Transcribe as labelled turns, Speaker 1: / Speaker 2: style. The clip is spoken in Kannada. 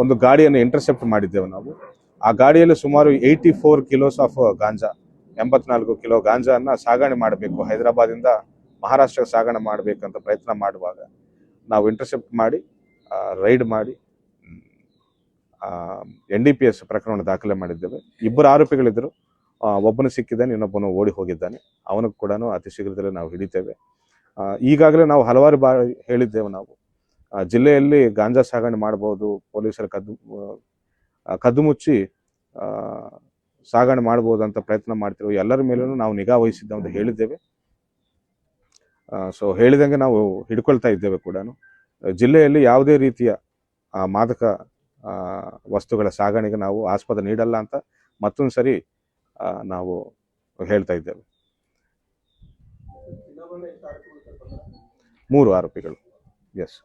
Speaker 1: ಒಂದು ಗಾಡಿಯನ್ನು ಇಂಟರ್ಸೆಪ್ಟ್ ಮಾಡಿದ್ದೇವೆ ನಾವು. ಆ ಗಾಡಿಯಲ್ಲಿ ಸುಮಾರು 84 ಕಿಲೋಸ್ ಆಫ್ ಗಾಂಜಾ, 84 ಕಿಲೋ ಗಾಂಜಾನ ಸಾಗಣೆ ಮಾಡಬೇಕು, ಹೈದರಾಬಾದಿಂದ ಮಹಾರಾಷ್ಟ್ರಕ್ಕೆ ಸಾಗಣೆ ಮಾಡಬೇಕಂತ ಪ್ರಯತ್ನ ಮಾಡುವಾಗ ನಾವು ಇಂಟರ್ಸೆಪ್ಟ್ ಮಾಡಿ ರೈಡ್ ಮಾಡಿ NDPS ಪ್ರಕರಣ ದಾಖಲೆ ಮಾಡಿದ್ದೇವೆ. 2 ಆರೋಪಿಗಳಿದ್ದರು, ಒಬ್ಬನು ಸಿಕ್ಕಿದ್ದಾನೆ, ಇನ್ನೊಬ್ಬನು ಓಡಿ ಹೋಗಿದ್ದಾನೆ. ಅವನಿಗೆ ಕೂಡ ಅತಿ ಶೀಘ್ರದಲ್ಲೇ ನಾವು ಹಿಡಿತೇವೆ. ಈಗಾಗಲೇ ನಾವು ಹಲವಾರು ಬಾರಿ ಹೇಳಿದ್ದೇವೆ, ನಾವು ಜಿಲ್ಲೆಯಲ್ಲಿ ಗಾಂಜಾ ಸಾಗಣೆ ಮಾಡಬಹುದು, ಪೊಲೀಸರ ಕದ್ದು ಮುಚ್ಚಿ ಸಾಗಣೆ ಮಾಡಬಹುದು ಅಂತ ಪ್ರಯತ್ನ ಮಾಡ್ತಿರೋ ಎಲ್ಲರ ಮೇಲೂ ನಾವು ನಿಗಾ ವಹಿಸಿದ್ದೇವೆ ಅಂತ ಹೇಳಿದ್ದೇವೆ. ಸೊ ಹೇಳಿದಂಗೆ ನಾವು ಹಿಡ್ಕೊಳ್ತಾ ಇದ್ದೇವೆ ಕೂಡ. ಜಿಲ್ಲೆಯಲ್ಲಿ ಯಾವುದೇ ರೀತಿಯ ಮಾದಕ ವಸ್ತುಗಳ ಸಾಗಣೆಗೆ ನಾವು ಆಸ್ಪದ ನೀಡಲ್ಲ ಅಂತ ಮತ್ತೊಂದು ಸರಿ ನಾವು ಹೇಳ್ತಾ ಇದ್ದೇವೆ. 3 ಆರೋಪಿಗಳು. ಎಸ್.